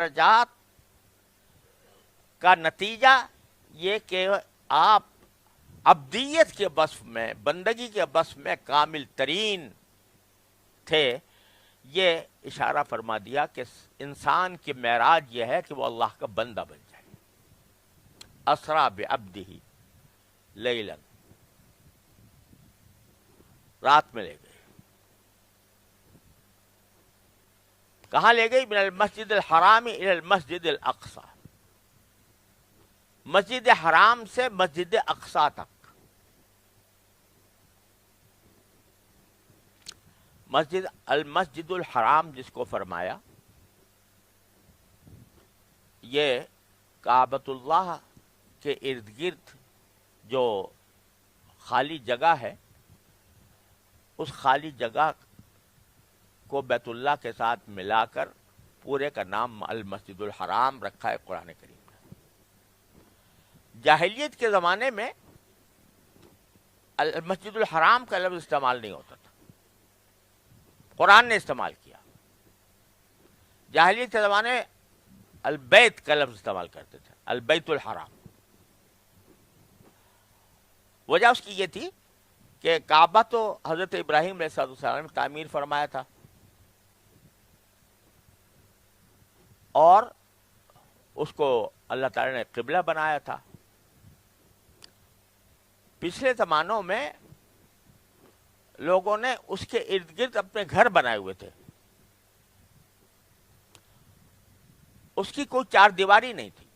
درجات کا نتیجہ یہ کہ آپ عبدیت کے وصف میں، بندگی کے وصف میں کامل ترین تھے. یہ اشارہ فرما دیا کہ انسان کی معراج یہ ہے کہ وہ اللہ کا بندہ بن جائے. اسرا بعبدہ لیلا، رات میں لے گئے. کہاں لے گئی؟ من المسجد الحرام الی المسجد الاقصی، مسجد حرام سے مسجد اقصی تک. المسجد الحرام جس کو فرمایا، یہ کعبۃ اللہ کے ارد گرد جو خالی جگہ ہے، اس خالی جگہ کو بیت اللہ کے ساتھ ملا کر پورے کا نام المسجد الحرام رکھا ہے قرآن کریم میں. جاہلیت کے زمانے میں المسجد الحرام کا لفظ استعمال نہیں ہوتا تھا، قرآن نے استعمال کیا. جاہلیت کے زمانے میں البیت کا لفظ استعمال کرتے تھے، البیت الحرام. وجہ اس کی یہ تھی کہ کعبہ تو حضرت ابراہیم علیہ السلام نے تعمیر فرمایا تھا، اور اس کو اللہ تعالی نے قبلہ بنایا تھا. پچھلے زمانوں میں لوگوں نے اس کے ارد گرد اپنے گھر بنائے ہوئے تھے. اس کی کوئی چار دیواری نہیں تھی،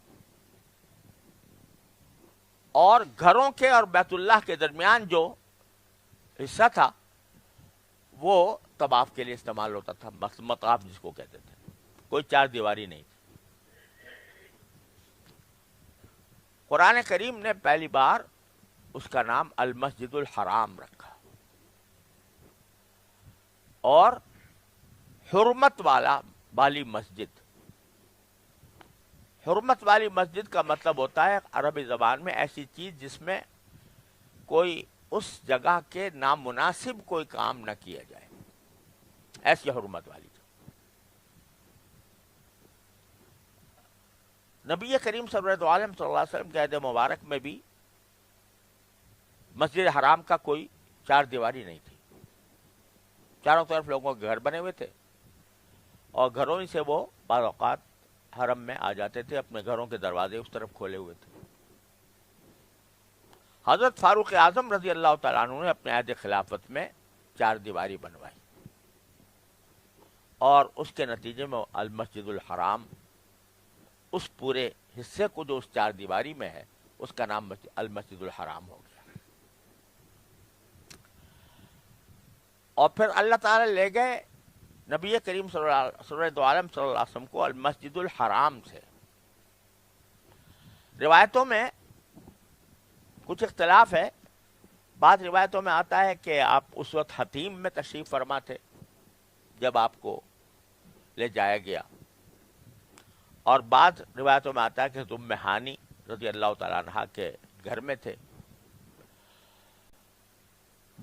اور گھروں کے اور بیت اللہ کے درمیان جو حصہ تھا وہ طواف کے لیے استعمال ہوتا تھا، مطاف جس کو کہتے تھے. کوئی چار دیواری نہیں تھی. قرآن کریم نے پہلی بار اس کا نام المسجد الحرام رکھا، اور حرمت والی مسجد. حرمت والی مسجد کا مطلب ہوتا ہے عربی زبان میں ایسی چیز جس میں کوئی اس جگہ کے نامناسب کوئی کام نہ کیا جائے، ایسی حرمت والی. نبی کریم صلی اللہ علیہ وسلم کے عہد مبارک میں بھی مسجد حرام کا کوئی چار دیواری نہیں تھی. چاروں طرف لوگوں کے گھر بنے ہوئے تھے، اور گھروں ہی سے وہ بعض اوقات حرم میں آ جاتے تھے، اپنے گھروں کے دروازے اس طرف کھولے ہوئے تھے. حضرت فاروق اعظم رضی اللہ تعالیٰ عنہ نے اپنے عہد خلافت میں چار دیواری بنوائی، اور اس کے نتیجے میں المسجد الحرام، اس پورے حصے کو جو اس چار دیواری میں ہے، اس کا نام المسجد الحرام ہو گیا. اور پھر اللہ تعالی لے گئے نبی کریم صلی اللہ علیہ وسلم کو المسجد الحرام سے. روایتوں میں کچھ اختلاف ہے. بعض روایتوں میں آتا ہے کہ آپ اس وقت حتیم میں تشریف فرما تھے جب آپ کو لے جایا گیا، اور بعض روایتوں میں آتا ہے کہ ام ہانی رضی اللہ تعالیٰ عنہ کے گھر میں تھے.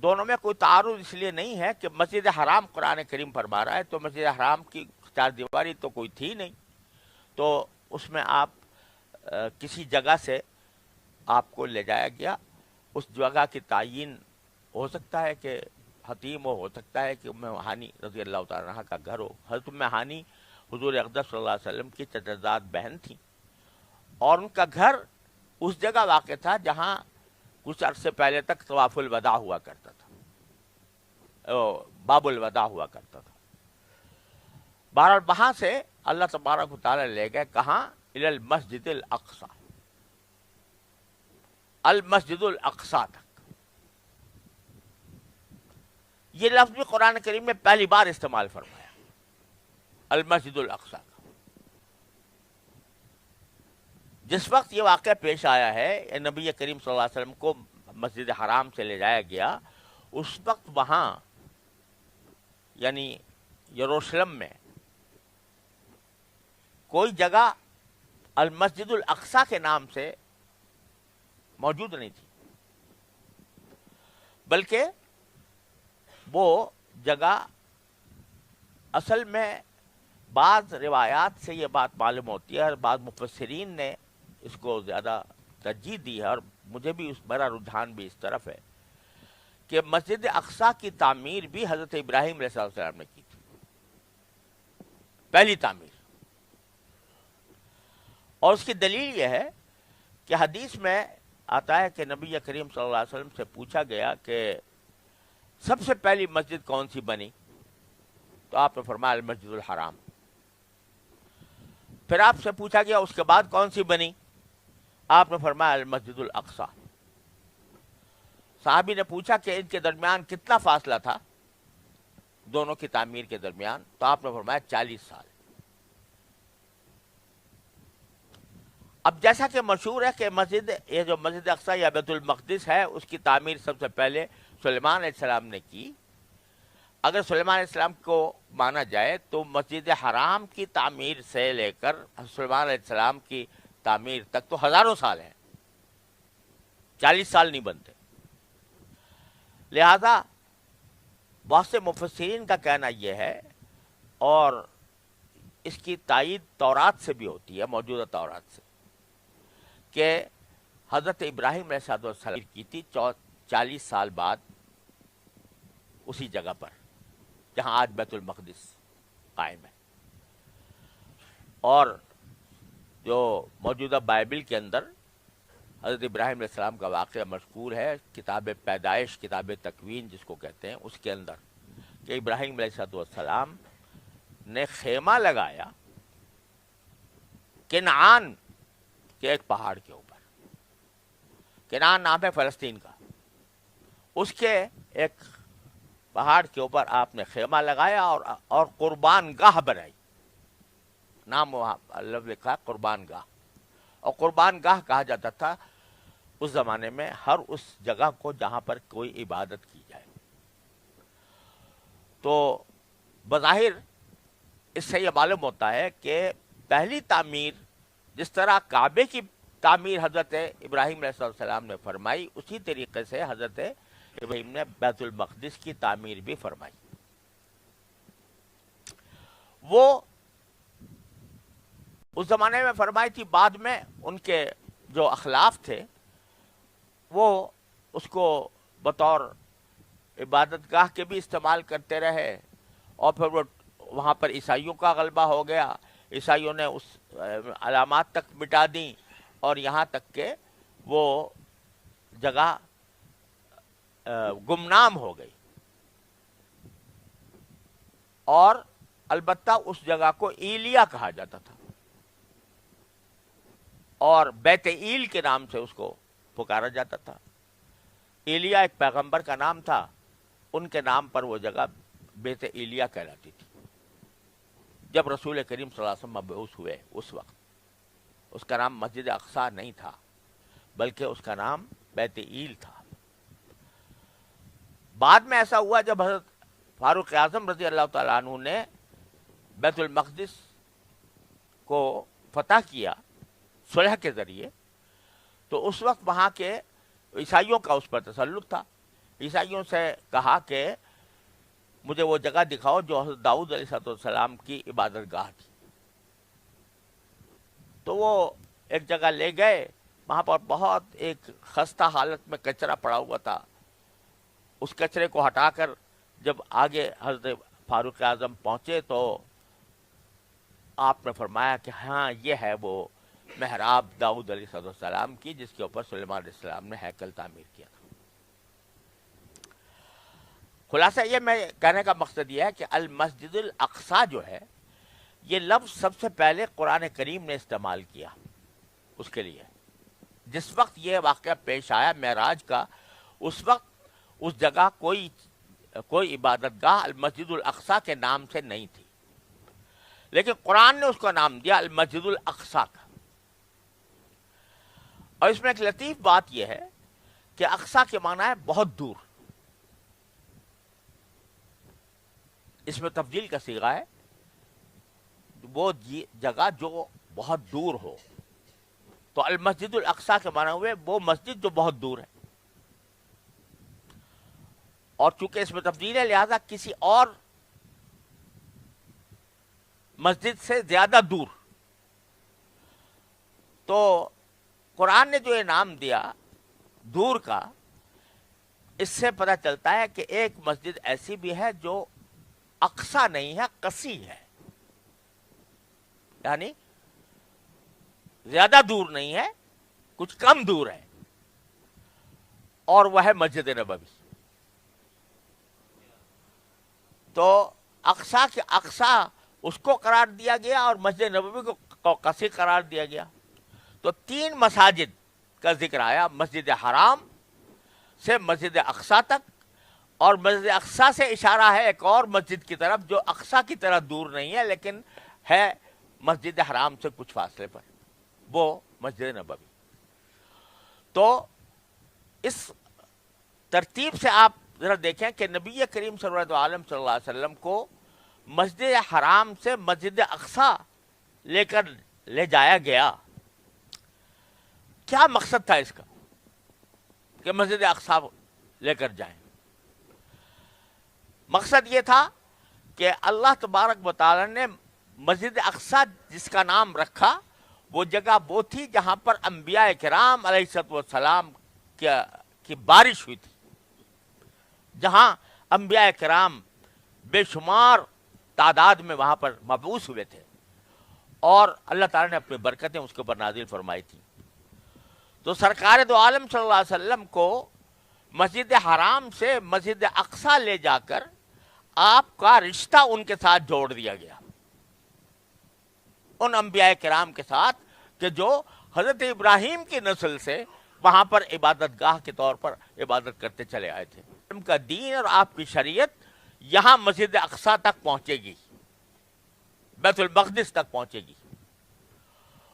دونوں میں کوئی تعارض اس لیے نہیں ہے کہ مسجد حرام قرآن کریم فرما رہا ہے، تو مسجد حرام کی چار دیواری تو کوئی تھی نہیں، تو اس میں آپ کسی جگہ سے آپ کو لے جایا گیا. اس جگہ کی تعین ہو سکتا ہے کہ حتیم ہو سکتا ہے کہ ام ہانی رضی اللہ تعالیٰ عنہ کا گھر ہو. حضرت ام ہانی حضور اقدس صلی اللہ علیہ وسلم کی چچزاد بہن تھیں، اور ان کا گھر اس جگہ واقع تھا جہاں کچھ عرصے پہلے تک طواف الوداع ہوا کرتا تھا، باب الوداع ہوا کرتا تھا. بہرحال وہاں سے اللہ تبارک و تعالی لے گئے کہاں؟ الی المسجد الاقصی، المسجد الاقصی تک. یہ لفظ بھی قرآن کریم میں پہلی بار استعمال فرمایا، المسجد الاقصی کا. جس وقت یہ واقعہ پیش آیا ہے، نبی کریم صلی اللہ علیہ وسلم کو مسجد حرام سے لے جایا گیا، اس وقت وہاں یعنی یروشلم میں کوئی جگہ المسجد الاقصی کے نام سے موجود نہیں تھی، بلکہ وہ جگہ اصل میں بعض روایات سے یہ بات معلوم ہوتی ہے اور بعض مفسرین نے اس کو زیادہ ترجیح دی ہے، اور مجھے بھی میرا رجحان بھی اس طرف ہے کہ مسجد اقصی کی تعمیر بھی حضرت ابراہیم علیہ السلام نے کی تھی، پہلی تعمیر۔ اور اس کی دلیل یہ ہے کہ حدیث میں آتا ہے کہ نبی کریم صلی اللہ علیہ وسلم سے پوچھا گیا کہ سب سے پہلی مسجد کون سی بنی؟ تو آپ نے فرمایا المسجد الحرام۔ پھر آپ سے پوچھا گیا اس کے بعد کون سی بنی؟ آپ نے فرمایا المسجد الاقصی۔ صحابی نے پوچھا کہ ان کے درمیان کتنا فاصلہ تھا، دونوں کی تعمیر کے درمیان؟ تو آپ نے فرمایا 40 سال۔ اب جیسا کہ مشہور ہے کہ یہ جو مسجد اقصی یا بیت المقدس ہے، اس کی تعمیر سب سے پہلے سلیمان علیہ السلام نے کی۔ اگر سلیمان علیہ السلام کو مانا جائے تو مسجد حرام کی تعمیر سے لے کر سلیمان علیہ السلام کی تعمیر تک تو ہزاروں سال ہیں، 40 سال نہیں بنتے۔ لہذا بہت سے مفسرین کا کہنا یہ ہے، اور اس کی تائید تورات سے بھی ہوتی ہے، موجودہ تورات سے، کہ حضرت ابراہیم علیہ السلام کی تھی 40 سال بعد اسی جگہ پر جہاں آج بیت المقدس قائم ہے۔ اور جو موجودہ بائبل کے اندر حضرت ابراہیم علیہ السلام کا واقعہ مذکور ہے، کتاب پیدائش، کتاب تکوین جس کو کہتے ہیں، اس کے اندر کہ ابراہیم علیہ السلام نے خیمہ لگایا کنعان کے ایک پہاڑ کے اوپر۔ کنعان نام ہے فلسطین کا، اس کے ایک پہاڑ کے اوپر آپ نے خیمہ لگایا اور قربان گاہ بنائی، نام وہاں لفظ لکھا قربان گاہ۔ اور قربان گاہ کہا جاتا تھا اس زمانے میں ہر اس جگہ کو جہاں پر کوئی عبادت کی جائے۔ تو بظاہر اس سے یہ معلوم ہوتا ہے کہ پہلی تعمیر جس طرح کعبے کی تعمیر حضرت ابراہیم علیہ السلام نے فرمائی، اسی طریقے سے حضرت ابراہیم نے بیت المقدس کی تعمیر بھی فرمائی۔ وہ اس زمانے میں فرمائی تھی، بعد میں ان کے جو اخلاف تھے وہ اس کو بطور عبادت گاہ کے بھی استعمال کرتے رہے، اور پھر وہ وہاں پر عیسائیوں کا غلبہ ہو گیا، عیسائیوں نے اس علامات تک مٹا دیں، اور یہاں تک کہ وہ جگہ گمنام ہو گئی۔ اور البتہ اس جگہ کو ایلیا کہا جاتا تھا، اور بیت ایل کے نام سے اس کو پکارا جاتا تھا۔ ایلیا ایک پیغمبر کا نام تھا، ان کے نام پر وہ جگہ بیت ایلیا کہلاتی تھی۔ جب رسول کریم صلی اللہ علیہ وسلم مبعوث ہوئے اس وقت اس کا نام مسجد اقصی نہیں تھا، بلکہ اس کا نام بیت ایل تھا۔ بعد میں ایسا ہوا جب حضرت فاروق اعظم رضی اللہ تعالیٰ عنہ نے بیت المقدس کو فتح کیا صلح کے ذریعے، تو اس وقت وہاں کے عیسائیوں کا اس پر تسلط تھا۔ عیسائیوں سے کہا کہ مجھے وہ جگہ دکھاؤ جو حضرت داؤد علیہ السلام کی عبادت گاہ تھی۔ تو وہ ایک جگہ لے گئے، وہاں پر بہت ایک خستہ حالت میں کچرا پڑا ہوا تھا۔ اس کچرے کو ہٹا کر جب آگے حضرت فاروق اعظم پہنچے تو آپ نے فرمایا کہ ہاں یہ ہے وہ محراب داؤد علیہ السلام کی جس کے اوپر سلیمان علیہ السلام نے ہیکل تعمیر کیا تھا۔ خلاصہ یہ میں کہنے کا مقصد یہ ہے کہ المسجد الاقصی جو ہے، یہ لفظ سب سے پہلے قرآن کریم نے استعمال کیا اس کے لیے۔ جس وقت یہ واقعہ پیش آیا معراج کا، اس وقت اس جگہ کوئی عبادت گاہ المسجد الاقصی کے نام سے نہیں تھی، لیکن قرآن نے اس کا نام دیا المسجد الاقصی کا۔ اور اس میں ایک لطیف بات یہ ہے کہ اقصی کے معنی ہے بہت دور، اس میں تبدیل کا صیغہ ہے، وہ جگہ جو بہت دور ہو۔ تو المسجد الاقصی کے معنی ہوئے وہ مسجد جو بہت دور ہے، اور چونکہ اس میں تبدیل ہے لہذا کسی اور مسجد سے زیادہ دور. تو قرآن نے جو انعام دیا دور کا، اس سے پتہ چلتا ہے کہ ایک مسجد ایسی بھی ہے جو اقصا نہیں ہے، قصی ہے، یعنی زیادہ دور نہیں ہے، کچھ کم دور ہے، اور وہ ہے مسجد نبوی. تو اقصا کے اقصا اس کو قرار دیا گیا اور مسجد نبوی کو قصی قرار دیا گیا. تو 3 مساجد کا ذکر آیا، مسجد حرام سے مسجد اقصا تک، اور مسجد اقصا سے اشارہ ہے ایک اور مسجد کی طرف جو اقصا کی طرح دور نہیں ہے لیکن ہے مسجد حرام سے کچھ فاصلے پر، وہ مسجد نبوی. تو اس ترتیب سے آپ ذرا دیکھیں کہ نبی کریم سرورت عالم صلی اللہ علیہ وسلم کو مسجد حرام سے مسجد اقصا لے جایا گیا. کیا مقصد تھا اس کا کہ مسجد اقصا لے کر جائیں؟ مقصد یہ تھا کہ اللہ تبارک و تعالی نے مسجد اقصا جس کا نام رکھا، وہ جگہ وہ تھی جہاں پر انبیاء کرام علیہ السلام کی بارش ہوئی تھی، جہاں انبیاء کرام بے شمار تعداد میں وہاں پر مبعوث ہوئے تھے، اور اللہ تعالیٰ نے اپنی برکتیں اس کے اوپر نازل فرمائی تھی. تو سرکار دو عالم صلی اللہ علیہ وسلم کو مسجد حرام سے مسجد اقصا لے جا کر آپ کا رشتہ ان کے ساتھ جوڑ دیا گیا، ان انبیاء کرام کے ساتھ کہ جو حضرت ابراہیم کی نسل سے وہاں پر عبادت گاہ کے طور پر عبادت کرتے چلے آئے تھے. ان کا دین اور آپ کی شریعت یہاں مسجد اقصا تک پہنچے گی، بیت المقدس تک پہنچے گی،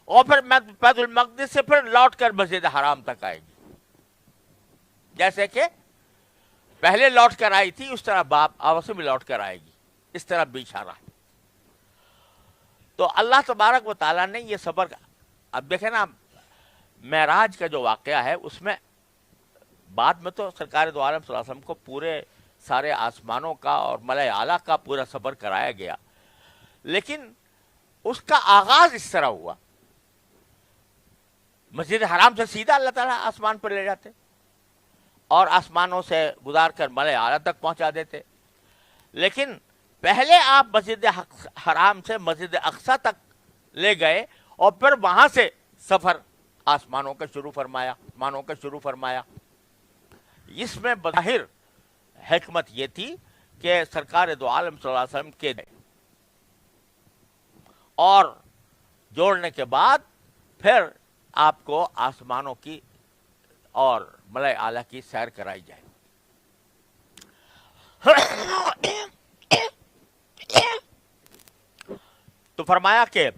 اور پھر بیت المقدس سے پھر لوٹ کر مسجد حرام تک آئے گی. جیسے کہ پہلے لوٹ کر آئی تھی، اس طرح باپ آپس میں لوٹ کر آئے گی، اس طرح بھی اشارہ ہے. تو اللہ تبارک و تعالیٰ نے یہ صبر، اب دیکھیں نا معراج کا جو واقعہ ہے اس میں بعد میں تو سرکار دو عالم صلی اللہ علیہ وسلم کو پورے سارے آسمانوں کا اور ملائے اعلیٰ کا پورا سفر کرایا گیا، لیکن اس کا آغاز اس طرح ہوا، مسجد حرام سے سیدھا اللہ تعالیٰ آسمان پر لے جاتے اور آسمانوں سے گزار کر ملائے اعلیٰ تک پہنچا دیتے. لیکن پہلے آپ مسجد حرام سے مسجد اقصا تک لے گئے اور پھر وہاں سے سفر آسمانوں کا شروع فرمایا. اس میں بظاہر حکمت یہ تھی کہ سرکار دو عالم صلی اللہ علیہ وسلم کے اور جوڑنے کے بعد پھر آپ کو آسمانوں کی اور ملائے اعلیٰ کی سیر کرائی جائے. تو فرمایا کہ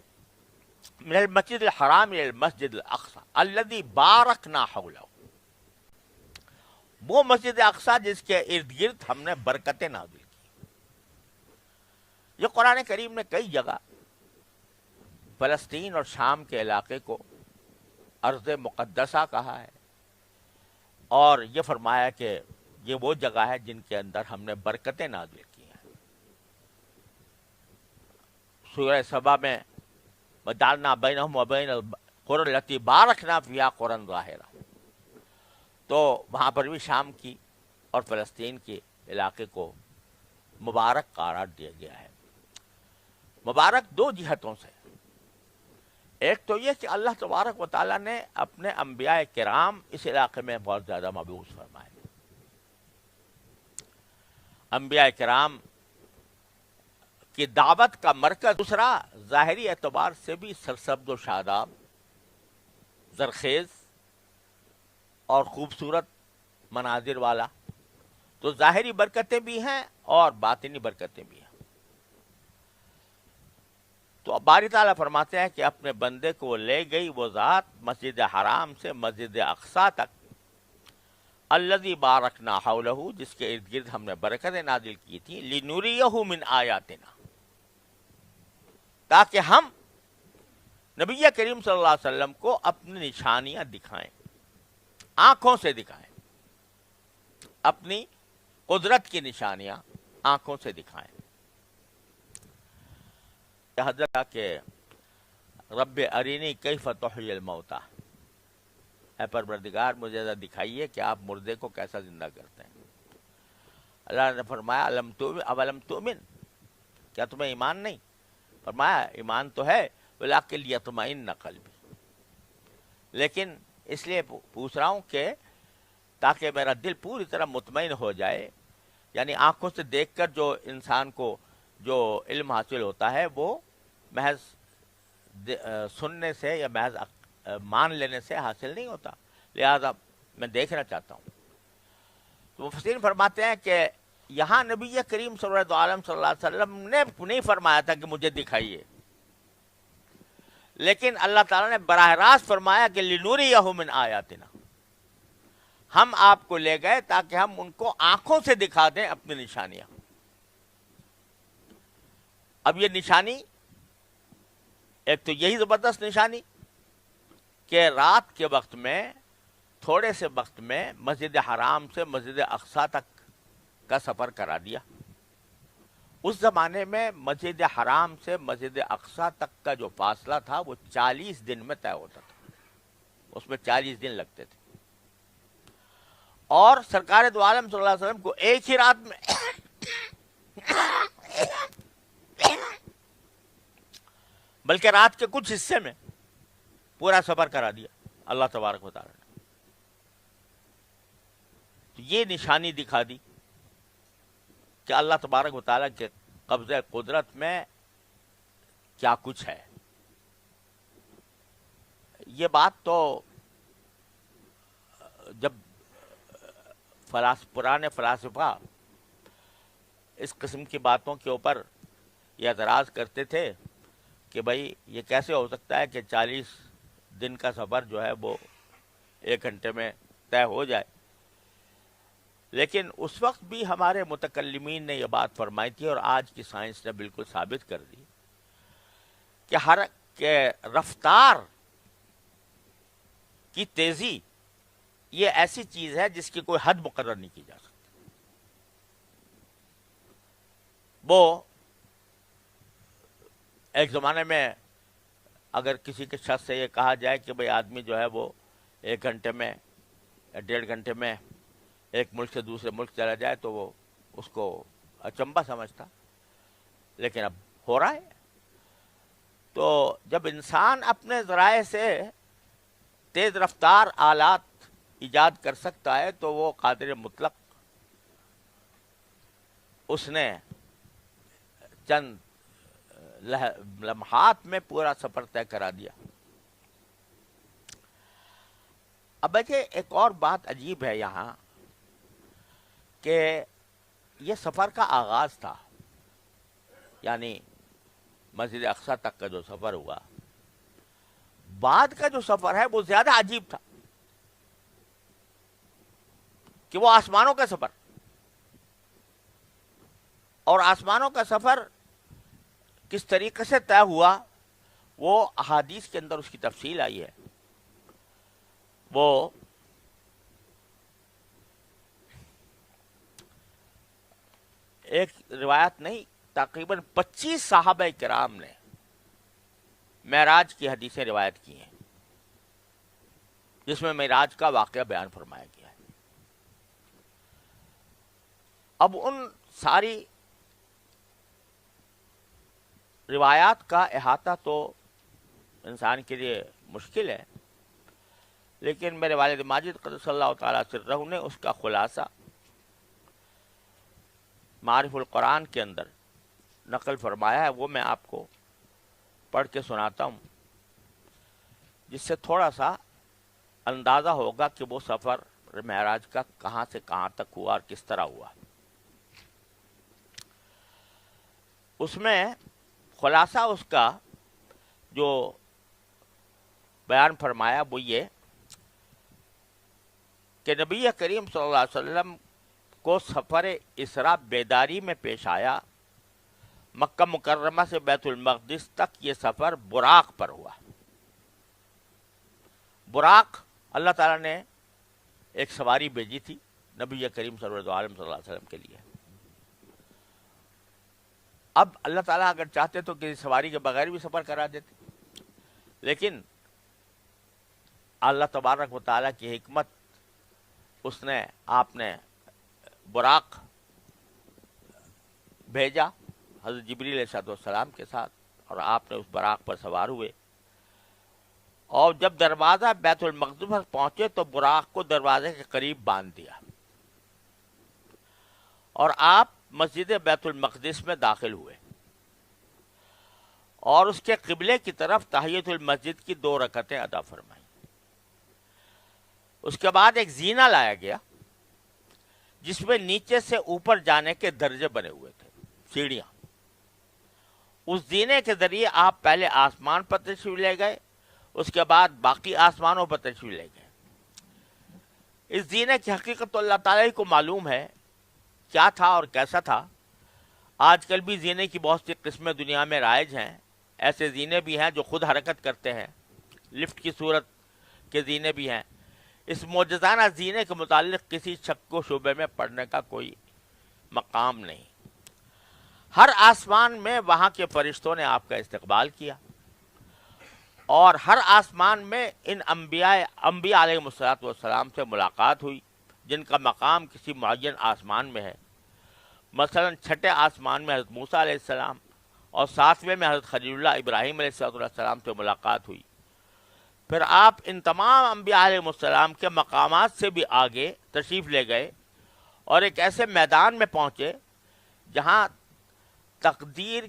من المسجد الحرام الى المسجد الاقصى الذي باركنا حوله، وہ مسجد اقصی جس کے ارد گرد ہم نے برکتیں نازل کی. یہ قرآن کریم نے کئی جگہ فلسطین اور شام کے علاقے کو ارض مقدسہ کہا ہے، اور یہ فرمایا کہ یہ وہ جگہ ہے جن کے اندر ہم نے برکتیں نازل کی ہیں. سورہ سبا میں وَجَعَلْنَا بَيْنَهُمْ وَبَيْنَ الْقُرَى الَّتِي بَارَكْنَا فِيهَا قُرًى ظَاهِرًا. تو وہاں پر بھی شام کی اور فلسطین کے علاقے کو مبارک قرار دیا گیا ہے. مبارک دو جہتوں سے، ایک تو یہ کہ اللہ تبارک و تعالیٰ نے اپنے انبیاء کرام اس علاقے میں بہت زیادہ مبعوث فرمائے. انبیاء کرام کی دعوت کا مرکز، دوسرا ظاہری اعتبار سے بھی سرسبز و شاداب، زرخیز اور خوبصورت مناظر والا. تو ظاہری برکتیں بھی ہیں اور باطنی برکتیں بھی ہیں. تو باری تعالیٰ فرماتے ہیں کہ اپنے بندے کو لے گئی وہ ذات مسجد حرام سے مسجد اقصی تک، الذی بارکنا حولہ، جس کے ارد گرد ہم نے برکتیں نازل کی تھی، لنریہ من آیاتنا، تاکہ ہم نبی کریم صلی اللہ علیہ وسلم کو اپنی نشانیاں دکھائیں، آنکھوں سے دکھائیں، اپنی قدرت کی نشانیاں آنکھوں سے دکھائیں. حضرت کہ رب ارینی کیف تحیی الموتى، اے پروردگار مجھے ذرا دکھائیے کہ آپ مردے کو کیسا زندہ کرتے ہیں۔ اللہ نے فرمایا اولم تؤمن، کیا تمہیں ایمان نہیں؟ فرمایا ایمان تو ہے، ولکن لیطمئن قلبی، لیکن اس لیے پوچھ رہا ہوں کہ تاکہ میرا دل پوری طرح مطمئن ہو جائے، یعنی آنکھوں سے دیکھ کر جو انسان کو جو علم حاصل ہوتا ہے وہ محض سننے سے یا محض مان لینے سے حاصل نہیں ہوتا، لہذا میں دیکھنا چاہتا ہوں۔ تو مفسرین فرماتے ہیں کہ یہاں نبی کریم صلی اللہ علیہ وسلم نے نہیں فرمایا تھا کہ مجھے دکھائیے، لیکن اللہ تعالیٰ نے براہ راست فرمایا کہ لنوریہ من آیاتنا، ہم آپ کو لے گئے تاکہ ہم ان کو آنکھوں سے دکھا دیں اپنی نشانیاں۔ اب یہ نشانی ایک تو یہی زبردست نشانی کہ رات کے وقت میں تھوڑے سے وقت میں مسجد حرام سے مسجد اقصی تک کا سفر کرا دیا۔ اس زمانے میں مسجد حرام سے مسجد اقصی تک کا جو فاصلہ تھا وہ 40 دن میں طے ہوتا تھا، اس میں 40 دن لگتے تھے، اور سرکار دو عالم صلی اللہ علیہ وسلم کو ایک ہی رات میں بلکہ رات کے کچھ حصے میں پورا سفر کرا دیا اللہ تبارک و تعالی نے۔ تو یہ نشانی دکھا دی کہ اللہ تبارک و تعالی کے قبضہ قدرت میں کیا کچھ ہے۔ یہ بات تو جب پرانے فلاسفہ اس قسم کی باتوں کے اوپر یہ اعتراض کرتے تھے کہ بھائی یہ کیسے ہو سکتا ہے کہ 40 دن کا سفر جو ہے وہ 1 گھنٹے میں طے ہو جائے، لیکن اس وقت بھی ہمارے متکلمین نے یہ بات فرمائی تھی، اور آج کی سائنس نے بالکل ثابت کر دی کہ رفتار کی تیزی یہ ایسی چیز ہے جس کی کوئی حد مقرر نہیں کی جا سکتی۔ وہ ایک زمانے میں اگر کسی کے شخص سے یہ کہا جائے کہ بھئی آدمی جو ہے وہ 1 گھنٹے میں یا 1.5 گھنٹے میں ایک ملک سے دوسرے ملک چلا جائے تو وہ اس کو اچنبھا سمجھتا، لیکن اب ہو رہا ہے۔ تو جب انسان اپنے ذرائع سے تیز رفتار آلات ایجاد کر سکتا ہے تو وہ قادر مطلق اس نے چند لمحات میں پورا سفر طے کرا دیا۔ اب دیکھیں ایک اور بات عجیب ہے یہاں کہ یہ سفر کا آغاز تھا، یعنی مسجد اقصی تک کا جو سفر ہوا، بعد کا جو سفر ہے وہ زیادہ عجیب تھا کہ وہ آسمانوں کا سفر، اور آسمانوں کا سفر کس طریقے سے طے ہوا وہ احادیث کے اندر اس کی تفصیل آئی ہے۔ وہ ایک روایت نہیں، تقریباً 25 صحابہ کرام نے معراج کی حدیثیں روایت کی ہیں جس میں معراج کا واقعہ بیان فرمایا گیا ہے۔ اب ان ساری روایات کا احاطہ تو انسان کے لیے مشکل ہے، لیکن میرے والد ماجد قدس اللہ تعالیٰ سرہ نے اس کا خلاصہ معارف القرآن کے اندر نقل فرمایا ہے، وہ میں آپ کو پڑھ کے سناتا ہوں، جس سے تھوڑا سا اندازہ ہوگا کہ وہ سفر معراج کا کہاں سے کہاں تک ہوا اور کس طرح ہوا۔ اس میں خلاصہ اس کا جو بیان فرمایا وہ یہ کہ نبی کریم صلی اللہ علیہ وسلم کو سفر اسراء بیداری میں پیش آیا۔ مکہ مکرمہ سے بیت المقدس تک یہ سفر براق پر ہوا۔ براق اللہ تعالیٰ نے ایک سواری بھیجی تھی نبی کریم صلی اللہ علیہ وسلم کے لیے۔ اب اللہ تعالیٰ اگر چاہتے تو کسی سواری کے بغیر بھی سفر کرا دیتے، لیکن اللہ تبارک و تعالیٰ کی حکمت، اس نے آپ نے براق بھیجا حضرت جبریل علیہ السلام کے ساتھ، اور آپ نے اس براق پر سوار ہوئے، اور جب دروازہ بیت المقدس پر پہنچے تو براق کو دروازے کے قریب باندھ دیا، اور آپ مسجد بیت المقدس میں داخل ہوئے، اور اس کے قبلے کی طرف تحیۃ المسجد کی 2 رکعتیں ادا فرمائیں۔ اس کے بعد ایک زینہ لایا گیا جس میں نیچے سے اوپر جانے کے درجے بنے ہوئے تھے، سیڑھیاں۔ اس زینے کے ذریعے آپ پہلے آسمان پر تشریف لے گئے، اس کے بعد باقی آسمانوں پر تشریف لے گئے۔ اس زینے کی حقیقت تو اللہ تعالیٰ کو معلوم ہے کیا تھا اور کیسا تھا۔ آج کل بھی زینے کی بہت سی قسمیں دنیا میں رائج ہیں، ایسے زینے بھی ہیں جو خود حرکت کرتے ہیں، لفٹ کی صورت کے زینے بھی ہیں۔ اس معجزانہ زینے کے متعلق کسی شک و شبے میں پڑنے کا کوئی مقام نہیں۔ ہر آسمان میں وہاں کے فرشتوں نے آپ کا استقبال کیا، اور ہر آسمان میں ان انبیاء علیہ السلام سے ملاقات ہوئی جن کا مقام کسی معین آسمان میں ہے۔ مثلا 6 آسمان میں حضرت موسیٰ علیہ السلام، اور 7ویں میں حضرت خلیل اللہ ابراہیم علیہ السلام سے ملاقات ہوئی۔ پھر آپ ان تمام انبیاء علیہ السلام کے مقامات سے بھی آگے تشریف لے گئے، اور ایک ایسے میدان میں پہنچے جہاں تقدیر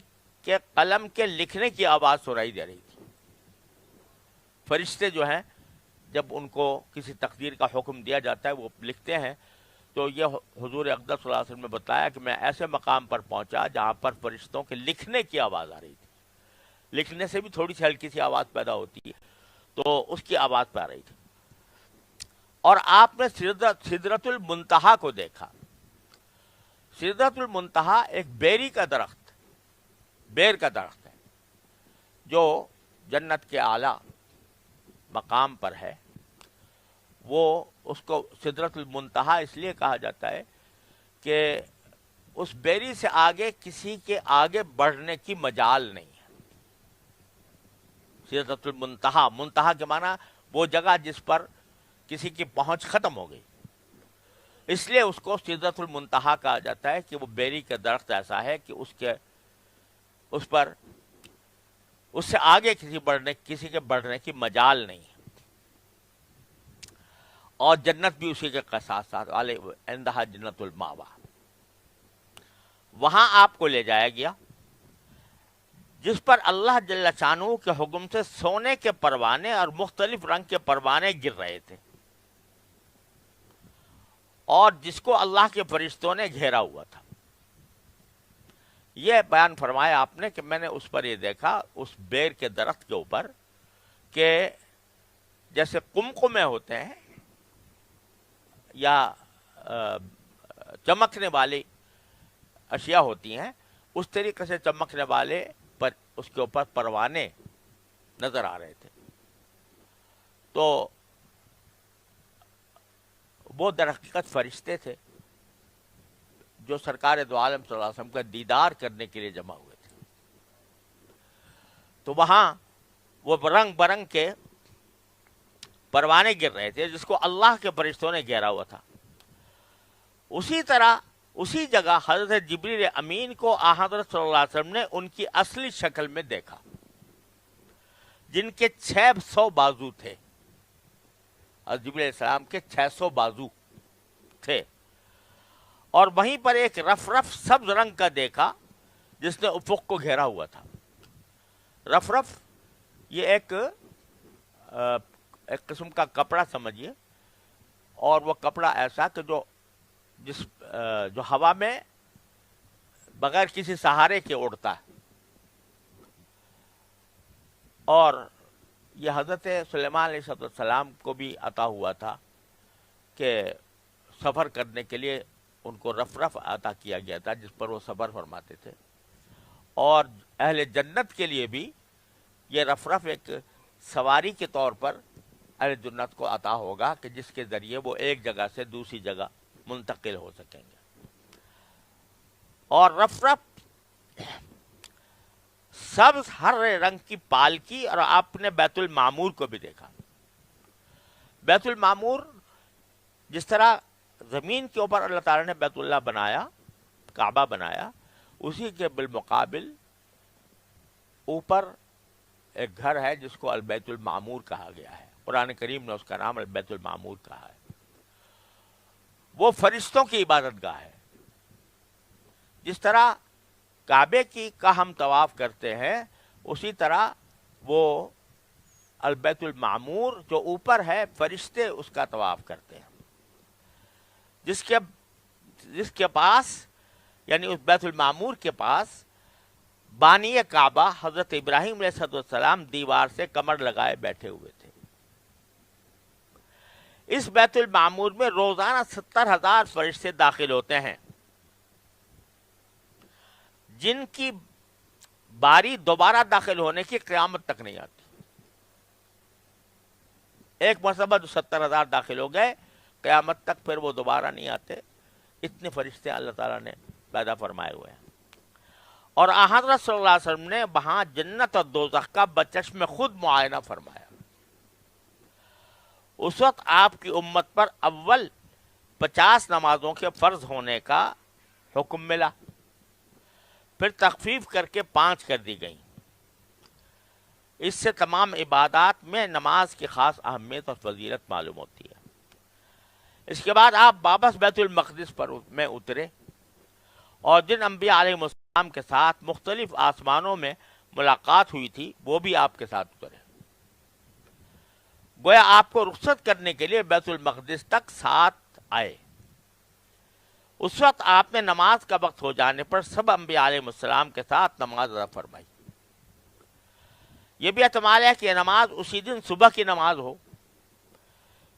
کے قلم کے لکھنے کی آواز سنائی دے رہی تھی۔ فرشتے جو ہیں جب ان کو کسی تقدیر کا حکم دیا جاتا ہے وہ لکھتے ہیں، تو یہ حضور اقدس صلی اللہ علیہ وسلم نے بتایا کہ میں ایسے مقام پر پہنچا جہاں پر فرشتوں کے لکھنے کی آواز آ رہی تھی۔ لکھنے سے بھی تھوڑی سی ہلکی سی آواز پیدا ہوتی ہے، تو اس کی آواز پہ آ رہی تھی، اور آپ نے سدرۃ المنتہا کو دیکھا۔ سدرۃ المنتہا ایک بیری کا درخت، بیر کا درخت ہے جو جنت کے اعلیٰ مقام پر ہے۔ وہ اس کو سدرۃ المنتہا اس لیے کہا جاتا ہے کہ اس بیری سے آگے کسی کے آگے بڑھنے کی مجال نہیں ہے۔ سدرۃ المنتہا، منتہا کے معنی وہ جگہ جس پر کسی کی پہنچ ختم ہو گئی، اس لیے اس کو سدرۃ المنتہا کہا جاتا ہے کہ وہ بیری کا درخت ایسا ہے کہ اس پر اس سے آگے کسی کے بڑھنے کی مجال نہیں ہے، اور جنت بھی اسی کے ساتھ ساتھ عندہا جنت الماوا۔ وہاں آپ کو لے جایا گیا جس پر اللہ جل شانہ کے حکم سے سونے کے پروانے اور مختلف رنگ کے پروانے گر رہے تھے، اور جس کو اللہ کے فرشتوں نے گھیرا ہوا تھا۔ یہ بیان فرمایا آپ نے کہ میں نے اس پر یہ دیکھا، اس بیر کے درخت کے اوپر، کہ جیسے قمقمے ہوتے ہیں یا چمکنے والی اشیاء ہوتی ہیں، اس طریقے سے چمکنے والے پر اس کے اوپر پروانے نظر آ رہے تھے۔ تو وہ در حقیقت فرشتے تھے جو سرکار دو عالم صلی اللہ علیہ وسلم کا دیدار کرنے کے لیے جمع ہوئے تھے۔ تو وہاں وہ رنگ برنگ کے پروانے گر رہے تھے جس کو اللہ کے فرشتوں نے گھیرا ہوا تھا۔ اسی طرح اسی جگہ حضرت جبریل امین کو حضرت صلی اللہ علیہ وسلم نے ان کی اصلی شکل میں دیکھا، جن کے 600 بازو تھے۔ حضرت جبریل علیہ السلام کے 600 بازو تھے، اور وہیں پر ایک رف رف سبز رنگ کا دیکھا جس نے افق کو گھیرا ہوا تھا۔ رف رف یہ ایک قسم کا کپڑا سمجھیے، اور وہ کپڑا ایسا کہ جو ہوا میں بغیر کسی سہارے کے اڑتا ہے۔ اور یہ حضرت سلیمان علیہ السلام کو بھی عطا ہوا تھا کہ سفر کرنے کے لیے ان کو رف رف عطا کیا گیا تھا جس پر وہ سفر فرماتے تھے، اور اہل جنت کے لیے بھی یہ رف رف ایک سواری کے طور پر اہل جنت کو عطا ہوگا کہ جس کے ذریعے وہ ایک جگہ سے دوسری جگہ منتقل ہو سکیں گے۔ اور رف رف سبز ہر رنگ کی پالکی، اور آپ نے بیت المعمور کو بھی دیکھا۔ بیت المعمور جس طرح زمین کے اوپر اللہ تعالیٰ نے بیت اللہ بنایا، کعبہ بنایا، اسی کے بالمقابل اوپر ایک گھر ہے جس کو البیت المعمور کہا گیا ہے۔ قرآن کریم نے اس کا نام البیت المعمور کہا ہے۔ وہ فرشتوں کی عبادت گاہ ہے۔ جس طرح کعبے کا ہم طواف کرتے ہیں، اسی طرح وہ البیت المعمور جو اوپر ہے، فرشتے اس کا طواف کرتے ہیں، جس کے پاس، یعنی اس بیت المعمور کے پاس بانی کعبہ حضرت ابراہیم علیہ السلام دیوار سے کمر لگائے بیٹھے ہوئے تھے۔ اس بیت المعمور میں روزانہ 70,000 فرشتے داخل ہوتے ہیں، جن کی باری دوبارہ داخل ہونے کی قیامت تک نہیں آتی۔ ایک مرتبہ جو 70,000 داخل ہو گئے، قیامت تک پھر وہ دوبارہ نہیں آتے۔ اتنے فرشتے اللہ تعالیٰ نے پیدا فرمائے ہوئے ہیں۔ اور حضرت صلی اللہ علیہ وسلم نے وہاں جنت اور دوزخ کا بچشم خود معائنہ فرمایا۔ اس وقت آپ کی امت پر اول 50 نمازوں کے فرض ہونے کا حکم ملا، پھر تخفیف کر کے 5 کر دی گئیں۔ اس سے تمام عبادات میں نماز کی خاص اہمیت اور فضیلت معلوم ہوتی ہے۔ اس کے بعد آپ واپس بیت المقدس میں اترے، اور جن انبیاء علیہ السلام کے ساتھ مختلف آسمانوں میں ملاقات ہوئی تھی، وہ بھی آپ کے ساتھ اترے۔ گویا آپ کو رخصت کرنے کے لیے بیت المقدس تک ساتھ آئے۔ اس وقت آپ نے نماز کا وقت ہو جانے پر سب انبیاء علیہ السلام کے ساتھ نماز ادا فرمائی۔ یہ بھی احتمال ہے کہ یہ نماز اسی دن صبح کی نماز ہو۔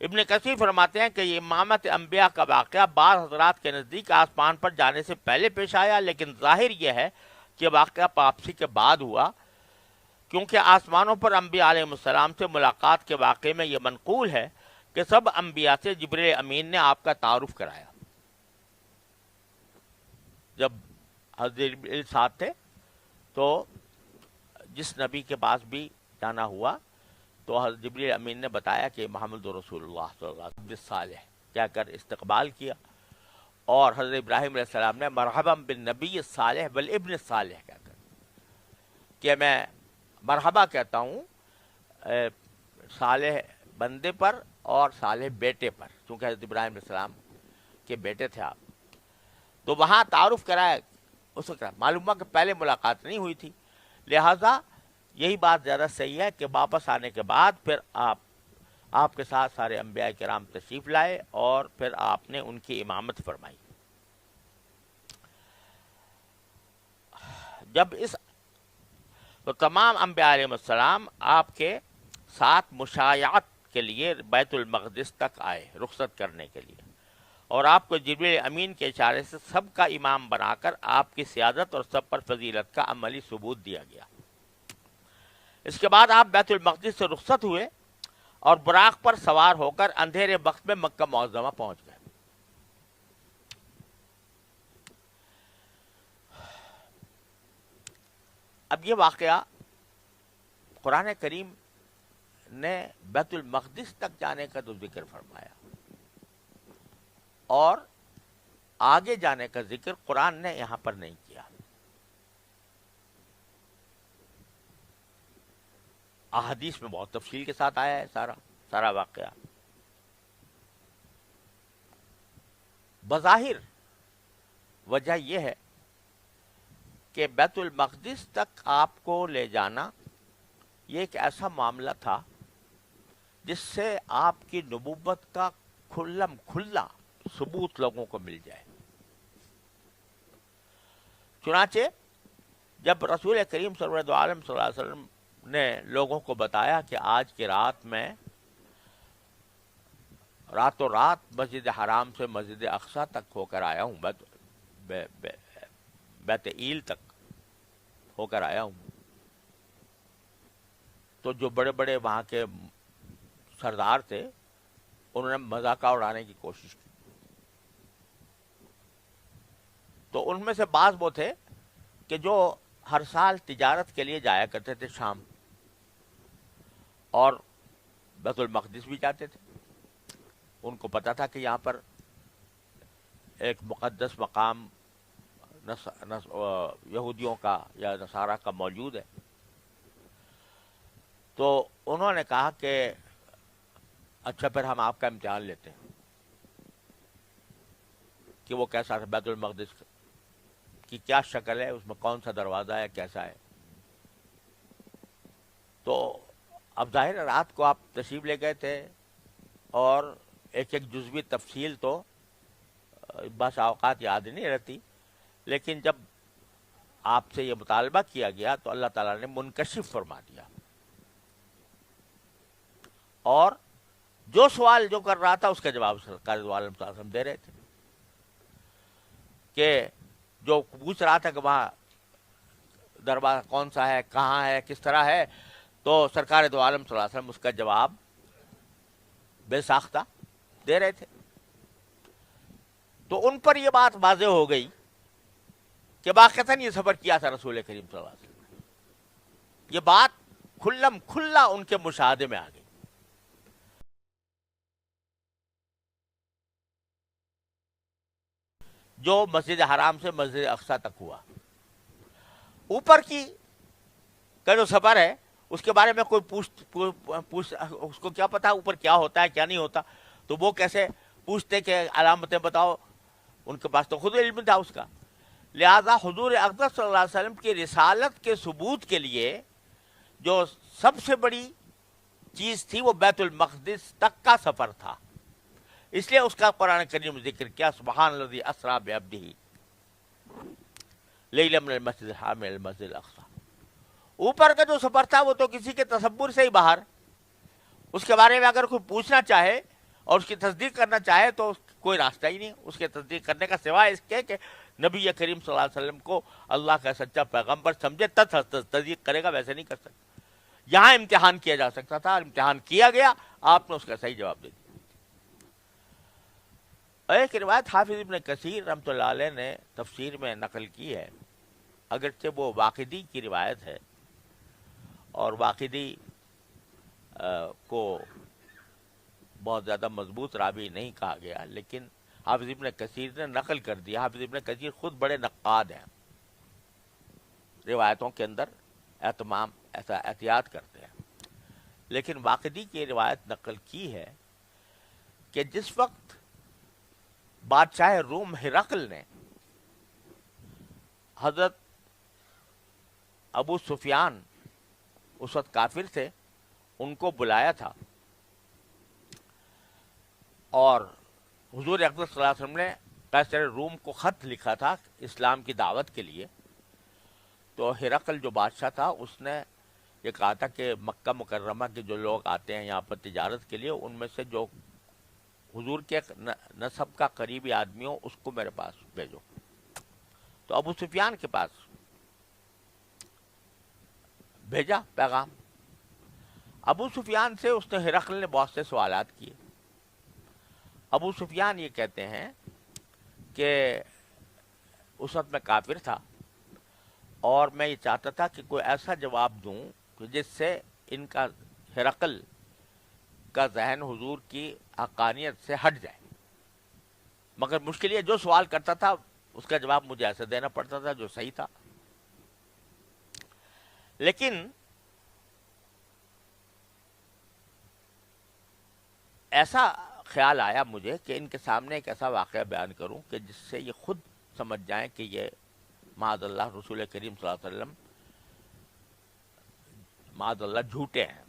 ابن کثیر فرماتے ہیں کہ یہ امامت انبیاء کا واقعہ بعض حضرات کے نزدیک آسمان پر جانے سے پہلے پیش آیا، لیکن ظاہر یہ ہے کہ واقعہ واپسی کے بعد ہوا، کیونکہ آسمانوں پر انبیاء علیہ السلام سے ملاقات کے واقعے میں یہ منقول ہے کہ سب انبیاء سے جبریل امین نے آپ کا تعارف کرایا۔ جب حضرت جبریل ساتھ تھے تو جس نبی کے پاس بھی جانا ہوا تو حضرت جبریل امین نے بتایا کہ محمد رسول اللہ صلی اللہ علیہ وسلم صالح کہہ کر استقبال کیا، اور حضرت ابراہیم علیہ السلام نے مرحبا بالنبی الصالح والابن الصالح کہہ کر، کہ میں مرحبا کہتا ہوں صالح بندے پر اور صالح بیٹے پر، چونکہ حضرت ابراہیم علیہ السلام کے بیٹے تھے آپ، تو وہاں تعارف کرایا۔ اس وقت معلوم ہوا کہ پہلے ملاقات نہیں ہوئی تھی، لہذا یہی بات زیادہ صحیح ہے کہ واپس آنے کے بعد پھر آپ کے ساتھ سارے انبیاء کرام تشریف لائے، اور پھر آپ نے ان کی امامت فرمائی۔ جب تو تمام انبیاء علیہ السلام آپ کے ساتھ مشایعت کے لیے بیت المقدس تک آئے، رخصت کرنے کے لیے، اور آپ کو جبریل امین کے اشارے سے سب کا امام بنا کر آپ کی سیادت اور سب پر فضیلت کا عملی ثبوت دیا گیا۔ اس کے بعد آپ بیت المقدس سے رخصت ہوئے اور براق پر سوار ہو کر اندھیرے وقت میں مکہ معظمہ پہنچ گئے۔ اب یہ واقعہ قرآن کریم نے بیت المقدس تک جانے کا تو ذکر فرمایا، اور آگے جانے کا ذکر قرآن نے یہاں پر نہیں کیا۔ احادیث میں بہت تفصیل کے ساتھ آیا ہے سارا واقعہ۔ بظاہر وجہ یہ ہے کہ بیت المقدس تک آپ کو لے جانا یہ ایک ایسا معاملہ تھا جس سے آپ کی نبوت کا کھلم کھلا ثبوت لوگوں کو مل جائے۔ چنانچہ جب رسول کریم سرور دو عالم صلی اللہ علیہ وسلم نے لوگوں کو بتایا کہ آج کی رات میں راتوں رات مسجد حرام سے مسجد اقصی تک ہو کر آیا ہوں، بیت ایل تک ہو کر آیا ہوں، تو جو بڑے بڑے وہاں کے سردار تھے انہوں نے مذاق اڑانے کی کوشش کی۔ تو ان میں سے بعض وہ تھے کہ جو ہر سال تجارت کے لیے جایا کرتے تھے شام، اور بیت المقدس بھی جاتے تھے. ان کو پتا تھا کہ یہاں پر ایک مقدس مقام یہودیوں کا یا نصارہ کا موجود ہے. تو انہوں نے کہا کہ اچھا پھر ہم آپ کا امتحان لیتے ہیں کہ وہ کیسا ہے، بیت المقدس کی کیا شکل ہے، اس میں کون سا دروازہ ہے، کیسا ہے. تو اب ظاہر ہے رات کو آپ تشریف لے گئے تھے، اور ایک ایک جزوی تفصیل تو بس اوقات یاد نہیں رہتی، لیکن جب آپ سے یہ مطالبہ کیا گیا تو اللہ تعالیٰ نے منکشف فرما دیا، اور جو سوال جو کر رہا تھا اس کا جواب سرکار دو عالم صلی اللہ علیہ وسلم دے رہے تھے. کہ جو پوچھ رہا تھا کہ وہاں دروازہ کون سا ہے، کہاں ہے، کس طرح ہے، تو سرکار دو عالم صلی اللہ علیہ وسلم اس کا جواب بے ساختہ دے رہے تھے. تو ان پر یہ بات واضح ہو گئی کہ واقعتاً یہ سفر کیا تھا رسول کریم صلی اللہ علیہ وسلم. یہ بات کھلم کھلا ان کے مشاہدے میں آ گئی. جو مسجد حرام سے مسجد اقصی تک ہوا، اوپر کی کا جو سفر ہے اس کے بارے میں کوئی پوچھ اس کو کیا پتا اوپر کیا ہوتا ہے کیا نہیں ہوتا، تو وہ کیسے پوچھتے کہ علامتیں بتاؤ، ان کے پاس تو خود علم تھا اس کا. لہذا حضور اقدس صلی اللہ علیہ وسلم کی رسالت کے ثبوت کے لیے جو سب سے بڑی چیز تھی وہ بیت المقدس تک کا سفر تھا. اس لیے اس کا قرآن کریم ذکر کیا، سبحان الذی اسریٰ بعبدہ لیلا من المسجد الحرام الی المسجد الاقصی. اوپر کا جو سفر تھا وہ تو کسی کے تصور سے ہی باہر، اس کے بارے میں اگر کوئی پوچھنا چاہے اور اس کی تصدیق کرنا چاہے تو کوئی راستہ ہی نہیں اس کے تصدیق کرنے کا، سوائے اس کے کہ نبی کریم صلی اللہ علیہ وسلم کو اللہ کا سچا پیغمبر سمجھے تب تصدیق کرے گا، ویسے نہیں کر سکتا. یہاں امتحان کیا جا سکتا تھا، امتحان کیا گیا، آپ نے اس کا صحیح جواب دے دیا. ایک روایت حافظ ابن کثیر رحمۃ اللہ علیہ نے تفسیر میں نقل کی ہے، اگرچہ وہ واقدی کی روایت ہے، اور واقدی کو بہت زیادہ مضبوط راوی نہیں کہا گیا، لیکن حافظ ابن کثیر نے نقل کر دیا. حافظ ابن کثیر خود بڑے نقاد ہیں، روایتوں کے اندر ایسا احتیاط کرتے ہیں. لیکن واقدی کی روایت نقل کی ہے کہ جس وقت بادشاہ روم ہرقل نے حضرت ابو سفیان، اس وقت کافر تھے، ان کو بلایا تھا، اور حضور اقدس صلی اللہ علیہ وسلم نے قیصر روم کو خط لکھا تھا اسلام کی دعوت کے لیے. تو ہرقل جو بادشاہ تھا اس نے یہ کہا تھا کہ مکہ مکرمہ کے جو لوگ آتے ہیں یہاں پر تجارت کے لیے، ان میں سے جو حضور کے نسب کا قریبی آدمی ہو اس کو میرے پاس بھیجو. تو ابو سفیان کے پاس بھیجا پیغام. ابو سفیان سے اس نے ہرقل نے بہت سے سوالات کیے. ابو سفیان یہ کہتے ہیں کہ اس وقت میں کافر تھا، اور میں یہ چاہتا تھا کہ کوئی ایسا جواب دوں کہ جس سے ان کا ہرقل کا ذہن حضور کی حقانیت سے ہٹ جائے. مگر مشکل یہ جو سوال کرتا تھا اس کا جواب مجھے ایسے دینا پڑتا تھا جو صحیح تھا. لیکن ایسا خیال آیا مجھے کہ ان کے سامنے ایک ایسا واقعہ بیان کروں کہ جس سے یہ خود سمجھ جائیں کہ یہ معاذ اللہ رسول کریم صلی اللہ علیہ وسلم معاذ اللہ جھوٹے ہیں.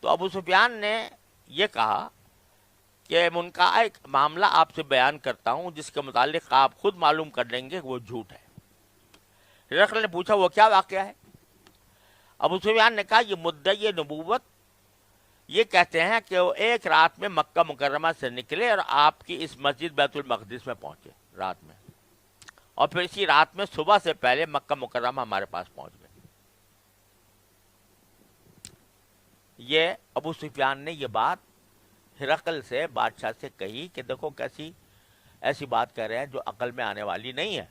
تو ابو سفیان نے یہ کہا کہ میں ان کا ایک معاملہ آپ سے بیان کرتا ہوں جس کے متعلق آپ خود معلوم کر لیں گے کہ وہ جھوٹ ہے. ہرقل نے پوچھا وہ کیا واقعہ ہے؟ ابو سفیان نے کہا یہ مدعی نبوت یہ کہتے ہیں کہ وہ ایک رات میں مکہ مکرمہ سے نکلے اور آپ کی اس مسجد بیت المقدس میں پہنچے رات میں، اور پھر اسی رات میں صبح سے پہلے مکہ مکرمہ ہمارے پاس پہنچ گئے. یہ ابو سفیان نے یہ بات ہرقل سے بادشاہ سے کہی کہ دیکھو کیسی ایسی بات کہہ رہے ہیں جو عقل میں آنے والی نہیں ہے.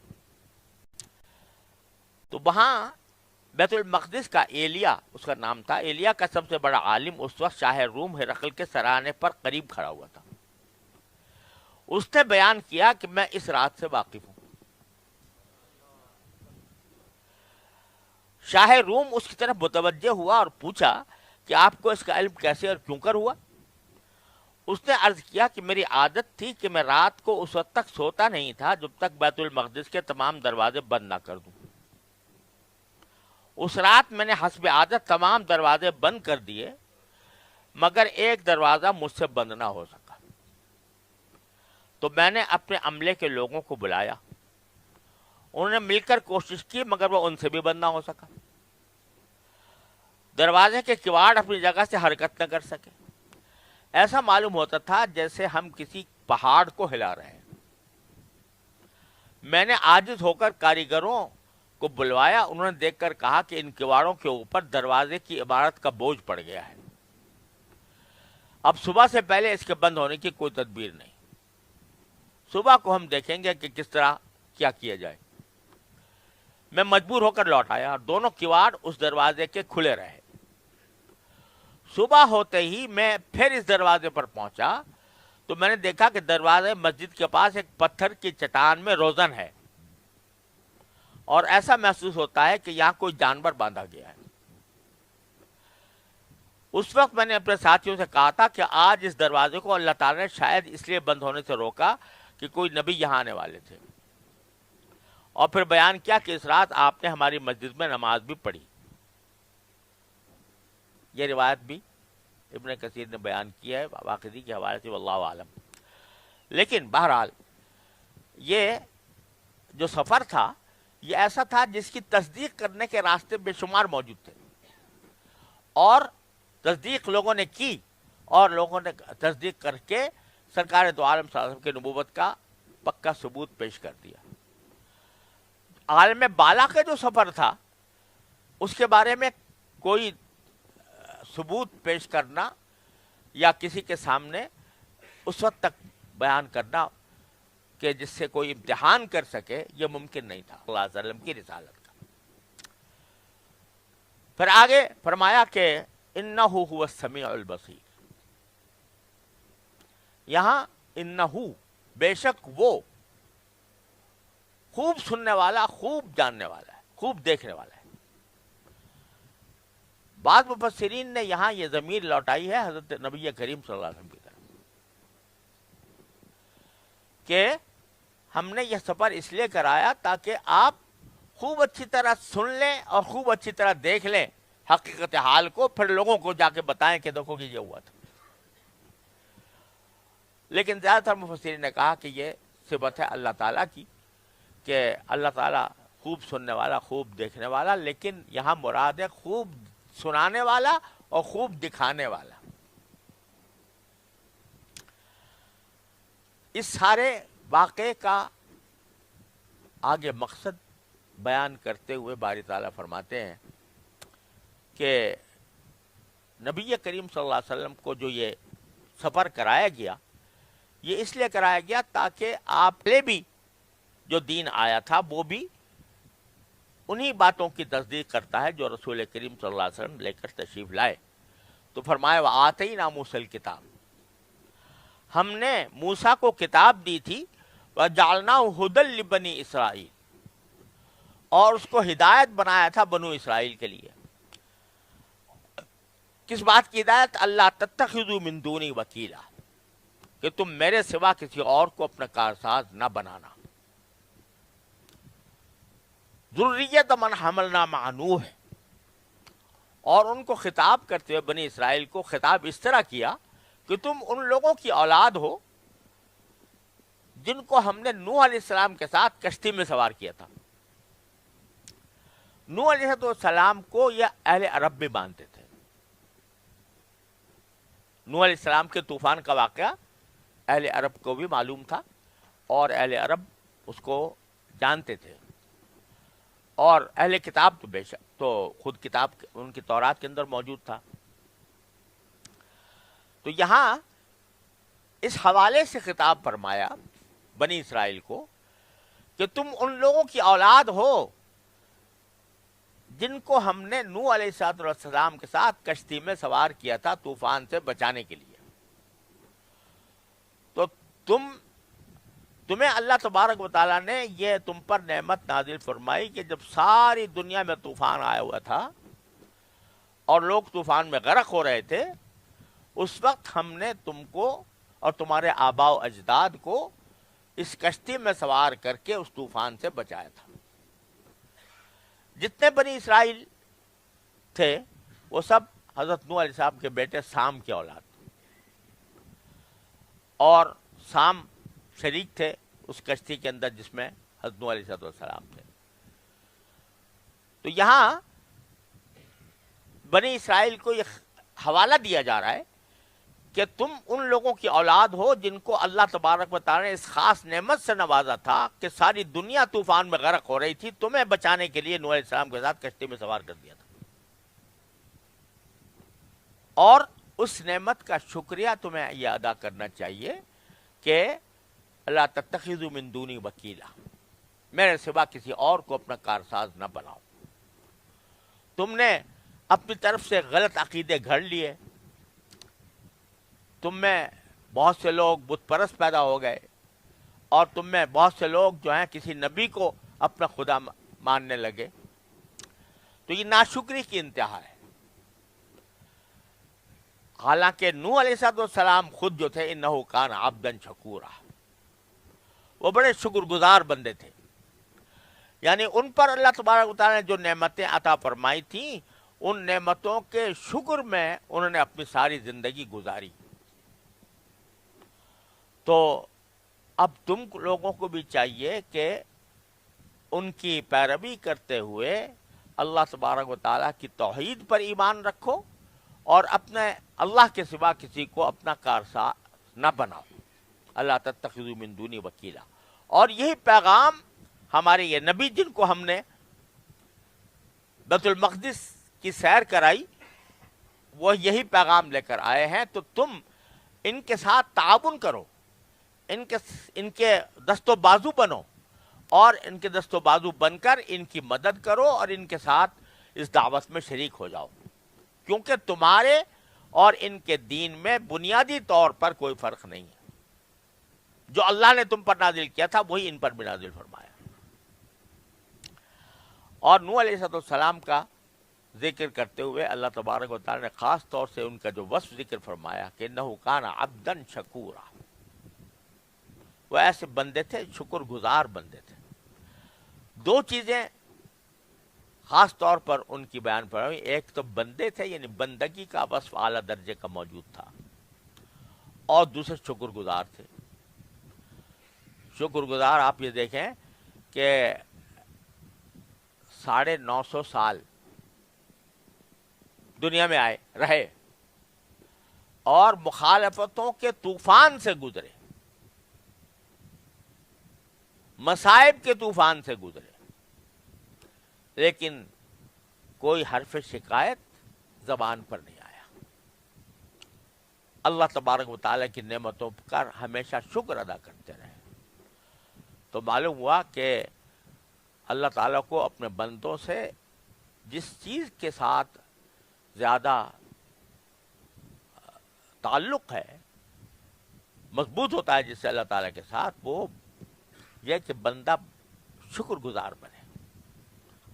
تو وہاں بیت المقدس کا ایلیا اس کا نام تھا، ایلیا کا سب سے بڑا عالم اس وقت شاہ روم ہرقل کے سرانے پر قریب کھڑا ہوا تھا. اس نے بیان کیا کہ میں اس رات سے واقف ہوں. شاہ روم اس کی طرف متوجہ ہوا اور پوچھا کہ آپ کو اس کا علم کیسے اور کیوں کر ہوا؟ اس نے عرض کیا کہ میری عادت تھی کہ میں رات کو اس وقت تک سوتا نہیں تھا جب تک بیت المقدس کے تمام دروازے بند نہ کر دوں. اس رات میں نے حسب عادت تمام دروازے بند کر دیے، مگر ایک دروازہ مجھ سے بند نہ ہو سکا. تو میں نے اپنے عملے کے لوگوں کو بلایا، انہوں نے مل کر کوشش کی مگر وہ ان سے بھی بند نہ ہو سکا. دروازے کے کواڑ اپنی جگہ سے حرکت نہ کر سکے. ایسا معلوم ہوتا تھا جیسے ہم کسی پہاڑ کو ہلا رہے ہیں. میں نے عاجز ہو کر کاریگروں کو بلوایا. انہوں نے دیکھ کر کہا کہ ان کواڑوں کے اوپر دروازے کی عمارت کا بوجھ پڑ گیا ہے، اب صبح سے پہلے اس کے بند ہونے کی کوئی تدبیر نہیں. صبح کو ہم دیکھیں گے کہ کس طرح کیا کیا جائے. میں مجبور ہو کر لوٹ آیا اور دونوں کواڑ اس دروازے کے کھلے رہے. صبح ہوتے ہی میں پھر اس دروازے پر پہنچا تو میں نے دیکھا کہ دروازے مسجد کے پاس ایک پتھر کی چٹان میں روزن ہے اور ایسا محسوس ہوتا ہے کہ یہاں کوئی جانور باندھا گیا ہے. اس وقت میں نے اپنے ساتھیوں سے کہا تھا کہ آج اس دروازے کو اللہ تعالیٰ نے شاید اس لیے بند ہونے سے روکا کہ کوئی نبی یہاں آنے والے تھے. اور پھر بیان کیا کہ اس رات آپ نے ہماری مسجد میں نماز بھی پڑھی. یہ روایت بھی ابن کثیر نے بیان کی ہے واقعی کے حوالے سے، واللہ عالم. لیکن بہرحال یہ جو سفر تھا یہ ایسا تھا جس کی تصدیق کرنے کے راستے بے شمار موجود تھے، اور تصدیق لوگوں نے کی اور لوگوں نے تصدیق کر کے سرکار دو عالم صلی اللہ علیہ وسلم کی نبوت کا پکا ثبوت پیش کر دیا. عالم بالا کا جو سفر تھا اس کے بارے میں کوئی ثبوت پیش کرنا یا کسی کے سامنے اس وقت تک بیان کرنا کہ جس سے کوئی امتحان کر سکے یہ ممکن نہیں تھا اللہ علیہ وسلم کی رسالت کا. پھر آگے فرمایا کہ انہ هو السمیع البصیر. یہاں انہ بے شک وہ خوب سننے والا، خوب جاننے والا ہے، خوب دیکھنے والا ہے. بعض مفسرین نے یہاں یہ ضمیر لوٹائی ہے حضرت نبی کریم صلی اللہ علیہ وسلم کی طرف کہ ہم نے یہ سفر اس لیے کرایا تاکہ آپ خوب اچھی طرح سن لیں اور خوب اچھی طرح دیکھ لیں حقیقت حال کو، پھر لوگوں کو جا کے بتائیں کہ دیکھو کہ یہ ہوا تھا. لیکن زیادہ تر مفسرین نے کہا کہ یہ صفت ہے اللہ تعالیٰ کی کہ اللہ تعالیٰ خوب سننے والا، خوب دیکھنے والا، لیکن یہاں مراد ہے خوب سنانے والا اور خوب دکھانے والا. اس سارے واقعے کا آگے مقصد بیان کرتے ہوئے باری تعالیٰ فرماتے ہیں کہ نبی کریم صلی اللہ علیہ وسلم کو جو یہ سفر کرایا گیا یہ اس لیے کرایا گیا تاکہ آپ نے بھی جو دین آیا تھا وہ بھی انہی باتوں کی تصدیق کرتا ہے جو رسول کریم صلی اللہ علیہ وسلم لے کر تشریف لائے. تو فرمایا وآتینaa موسیٰ الکتاب، ہم نے موسیٰ کو کتاب دی تھی، وجعلناہ ھدی لبنی اسرائیل، اور اس کو ہدایت بنایا تھا بنو اسرائیل کے لیے. کس بات کی ہدایت؟ اللہ تتخذوا من دونی وکیلا، کہ تم میرے سوا کسی اور کو اپنا کارساز نہ بنانا. ذریت من حملنا مع نوح، اور ان کو خطاب کرتے ہوئے بنی اسرائیل کو خطاب اس طرح کیا کہ تم ان لوگوں کی اولاد ہو جن کو ہم نے نوح علیہ السلام کے ساتھ کشتی میں سوار کیا تھا. نوح علیہ السلام کو یہ اہل عرب بھی مانتے تھے. نوح علیہ السلام کے طوفان کا واقعہ اہل عرب کو بھی معلوم تھا اور اہل عرب اس کو جانتے تھے، اور اہل کتاب تو بے شک تو خود کتاب ان کی تورات کے اندر موجود تھا. تو یہاں اس حوالے سے خطاب فرمایا بنی اسرائیل کو کہ تم ان لوگوں کی اولاد ہو جن کو ہم نے نوح علیہ السلام کے ساتھ کشتی میں سوار کیا تھا طوفان سے بچانے کے لیے. تو تمہیں اللہ تبارک و تعالیٰ نے یہ تم پر نعمت نازل فرمائی کہ جب ساری دنیا میں طوفان آیا ہوا تھا اور لوگ طوفان میں غرق ہو رہے تھے، اس وقت ہم نے تم کو اور تمہارے آباء و اجداد کو اس کشتی میں سوار کر کے اس طوفان سے بچایا تھا. جتنے بنی اسرائیل تھے وہ سب حضرت نوح علیہ السلام کے بیٹے سام کے اولاد تھے، اور سام شریک تھے اس کشتی کے اندر جس میں حضرت نوح علیہ السلام تھے. تو یہاں بنی اسرائیل کو یہ حوالہ دیا جا رہا ہے کہ تم ان لوگوں کی اولاد ہو جن کو اللہ تبارک و تعالی نے اس خاص نعمت سے نوازا تھا کہ ساری دنیا طوفان میں غرق ہو رہی تھی، تمہیں بچانے کے لیے نوح علیہ السلام کے ساتھ کشتی میں سوار کر دیا تھا. اور اس نعمت کا شکریہ تمہیں یہ ادا کرنا چاہیے کہ اللہ تتخذوا من دونی وکیلا، میرے سوا کسی اور کو اپنا کارساز نہ بناؤ. تم نے اپنی طرف سے غلط عقیدے گھڑ لیے، تم میں بہت سے لوگ بت پرست پیدا ہو گئے، اور تم میں بہت سے لوگ جو ہیں کسی نبی کو اپنا خدا ماننے لگے. تو یہ ناشکری کی انتہا ہے. حالانکہ نوح علیہ السلام خود جو تھے انہ کان عبدا شکورا، وہ بڑے شکر گزار بندے تھے. یعنی ان پر اللہ تبارک و تعالیٰ نے جو نعمتیں عطا فرمائی تھیں ان نعمتوں کے شکر میں انہوں نے اپنی ساری زندگی گزاری. تو اب تم لوگوں کو بھی چاہیے کہ ان کی پیروی کرتے ہوئے اللہ تبارک و تعالیٰ کی توحید پر ایمان رکھو اور اپنے اللہ کے سوا کسی کو اپنا کارساز نہ بناؤ. اللہ تتخذوا من دونی وکیلا. اور یہی پیغام ہمارے یہ نبی جن کو ہم نے بیت المقدس کی سیر کرائی وہ یہی پیغام لے کر آئے ہیں. تو تم ان کے ساتھ تعاون کرو، ان کے دست و بازو بنو، اور ان کے دست و بازو بن کر ان کی مدد کرو اور ان کے ساتھ اس دعوت میں شریک ہو جاؤ، کیونکہ تمہارے اور ان کے دین میں بنیادی طور پر کوئی فرق نہیں ہے. جو اللہ نے تم پر نازل کیا تھا وہی ان پر بھی نازل فرمایا. اور نوح علیہ السلام کا ذکر کرتے ہوئے اللہ تبارک و تعالی نے خاص طور سے ان کا جو وصف ذکر فرمایا کہ انہ کان عبدا شکورا، وہ ایسے بندے تھے، شکر گزار بندے تھے. دو چیزیں خاص طور پر ان کی بیان پر ہوئی. ایک تو بندے تھے، یعنی بندگی کا وصف اعلیٰ درجے کا موجود تھا، اور دوسرے شکر گزار تھے. شکر گزار آپ یہ دیکھیں کہ 950 سال دنیا میں آئے رہے اور مخالفتوں کے طوفان سے گزرے، مصائب کے طوفان سے گزرے، لیکن کوئی حرف شکایت زبان پر نہیں آیا. اللہ تبارک و تعالیٰ کی نعمتوں پر ہمیشہ شکر ادا کرتے رہے. تو معلوم ہوا کہ اللہ تعالیٰ کو اپنے بندوں سے جس چیز کے ساتھ زیادہ تعلق ہے، مضبوط ہوتا ہے جس سے اللہ تعالیٰ کے ساتھ، وہ یہ کہ بندہ شکر گزار بنے.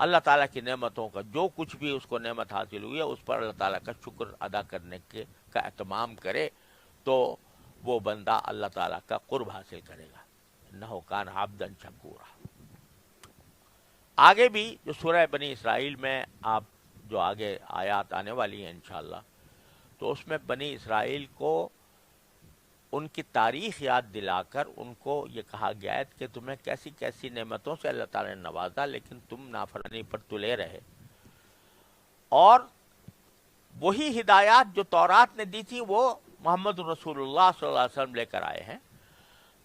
اللہ تعالیٰ کی نعمتوں کا جو کچھ بھی اس کو نعمت حاصل ہوئی ہے اس پر اللہ تعالیٰ کا شکر ادا کرنے کا اہتمام کرے تو وہ بندہ اللہ تعالیٰ کا قرب حاصل کرے گا. انہ کان عبدا شکورا. آگے بھی جو سورہ بنی اسرائیل میں آپ جو آگے آیات آنے والی ہیں انشاءاللہ، تو اس میں بنی اسرائیل کو ان کی تاریخ یاد دلا کر ان کو یہ کہا گیا ہے کہ تمہیں کیسی کیسی نعمتوں سے اللہ تعالیٰ نے نوازا لیکن تم نافرمانی پر تلے رہے. اور وہی ہدایات جو تورات نے دی تھی وہ محمد رسول اللہ صلی اللہ علیہ وسلم لے کر آئے ہیں،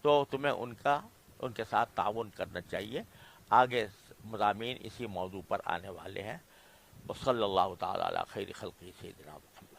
تو تمہیں ان کے ساتھ تعاون کرنا چاہیے. آگے مضامین اسی موضوع پر آنے والے ہیں. وصلی اللہ تعالی علی خیر خلقہ سیدنا محمد.